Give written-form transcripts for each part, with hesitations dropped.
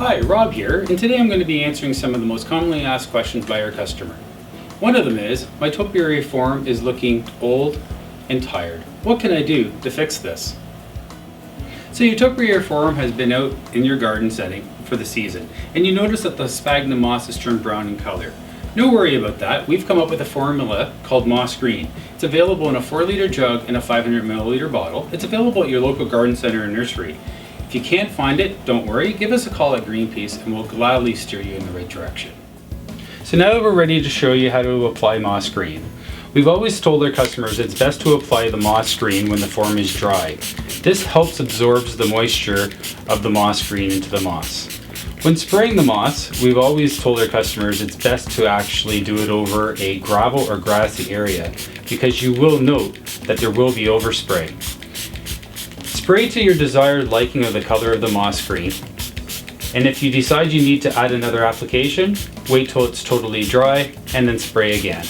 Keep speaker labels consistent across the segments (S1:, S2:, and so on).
S1: Hi, Rob here, and today I'm going to be answering some of the most commonly asked questions by our customer. One of them is, my topiary form is looking old and tired. What can I do to fix this? So your topiary form has been out in your garden setting for the season, and you notice that the sphagnum moss has turned brown in color. No worry about that. We've come up with a formula called Moss Green. It's available in a 4-liter jug and a 500 milliliter bottle. It's available at your local garden center and nursery. If you can't find it, don't worry, give us a call at Greenpeace and we'll gladly steer you in the right direction. So now that we're ready to show you how to apply Moss Green, we've always told our customers it's best to apply the Moss Green when the form is dry. This helps absorb the moisture of the Moss Green into the moss. When spraying the moss, we've always told our customers it's best to actually do it over a gravel or grassy area because you will note that there will be overspray. Spray to your desired liking of the color of the moss green, and if you decide you need to add another application, wait till it's totally dry and then spray again.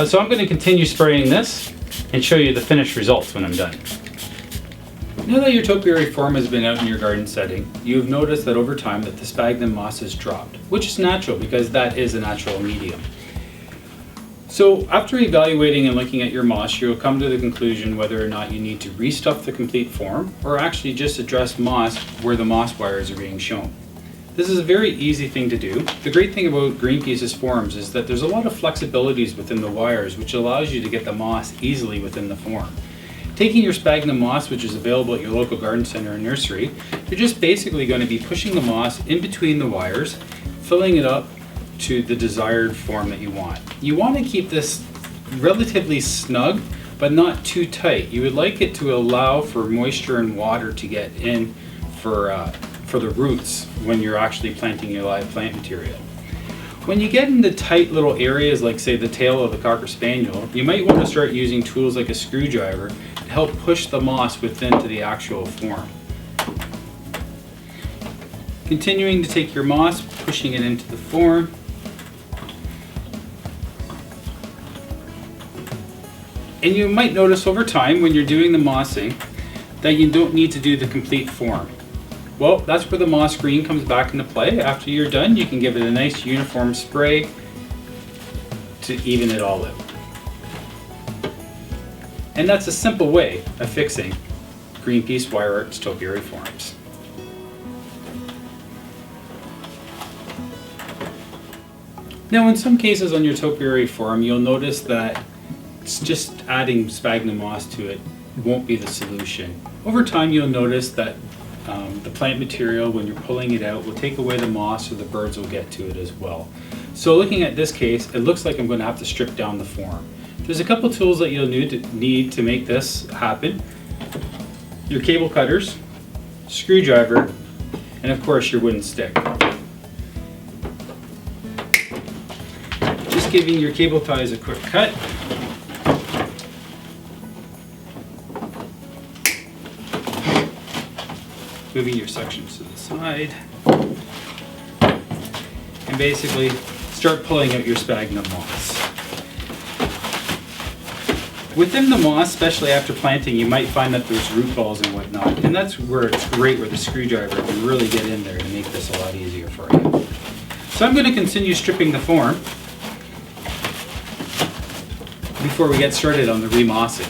S1: So I'm going to continue spraying this and show you the finished results when I'm done. Now that your topiary form has been out in your garden setting, you've noticed that over time that the sphagnum moss has dropped, which is natural because that is a natural medium. So after evaluating and looking at your moss, you'll come to the conclusion whether or not you need to restuff the complete form or actually just address moss where the moss wires are being shown. This is a very easy thing to do. The great thing about Greenpeace's forms is that there's a lot of flexibilities within the wires which allows you to get the moss easily within the form. Taking your sphagnum moss, which is available at your local garden center and nursery, you're just basically going to be pushing the moss in between the wires, filling it up to the desired form that you want. You want to keep this relatively snug, but not too tight. You would like it to allow for moisture and water to get in for the roots when you're actually planting your live plant material. When you get into tight little areas like say the tail of the Cocker Spaniel, you might want to start using tools like a screwdriver to help push the moss within to the actual form. Continuing to take your moss, pushing it into the form. And you might notice over time when you're doing the mossing that you don't need to do the complete form. Well, that's where the Moss Green comes back into play. After you're done, you can give it a nice uniform spray to even it all out. And that's a simple way of fixing Greenpeace WireArt's topiary forms. Now in some cases on your topiary form, you'll notice that it's just adding sphagnum moss to it won't be the solution. Over time you'll notice that the plant material, when you're pulling it out, will take away the moss or the birds will get to it as well. So looking at this case, it looks like I'm going to have to strip down the form. There's a couple tools that you'll need to make this happen. Your cable cutters, screwdriver, and of course your wooden stick. Just giving your cable ties a quick cut. Moving your sections to the side, and basically start pulling out your sphagnum moss. Within the moss, especially after planting, you might find that there's root balls and whatnot, and that's where it's great where the screwdriver can really get in there to make this a lot easier for you. So I'm going to continue stripping the form before we get started on the remossing.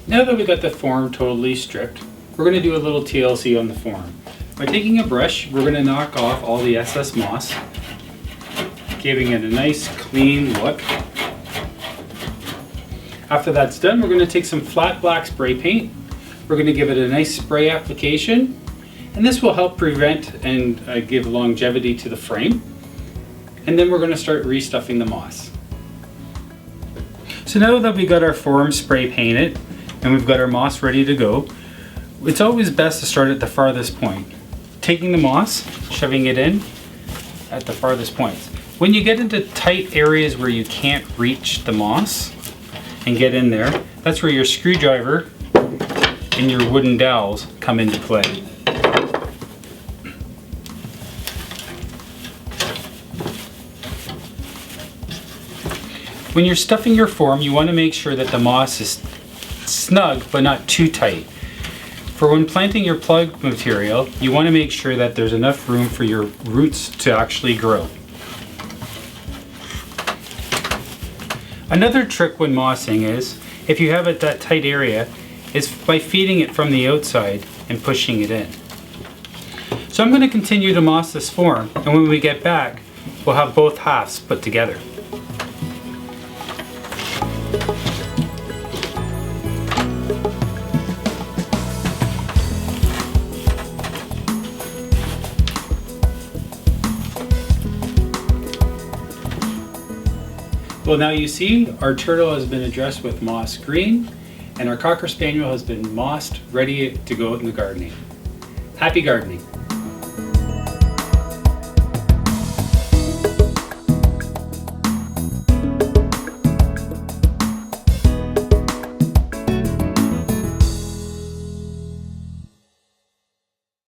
S1: Now that we've got the form totally stripped, we're going to do a little TLC on the form. By taking a brush, we're going to knock off all the excess moss, giving it a nice clean look. After that's done, we're going to take some flat black spray paint. We're going to give it a nice spray application, and this will help prevent and give longevity to the frame. And then we're going to start restuffing the moss. So now that we got our form spray painted, and we've got our moss ready to go, it's always best to start at the farthest point. Taking the moss, shoving it in at the farthest points. When you get into tight areas where you can't reach the moss and get in there, that's where your screwdriver and your wooden dowels come into play. When you're stuffing your form, you want to make sure that the moss is snug but not too tight. For when planting your plug material, you want to make sure that there's enough room for your roots to actually grow. Another trick when mossing is, if you have it that tight area, is by feeding it from the outside and pushing it in. So I'm going to continue to moss this form, and when we get back, we'll have both halves put together. Well, now you see our turtle has been addressed with moss green, and our Cocker Spaniel has been mossed, ready to go out in the gardening. Happy gardening!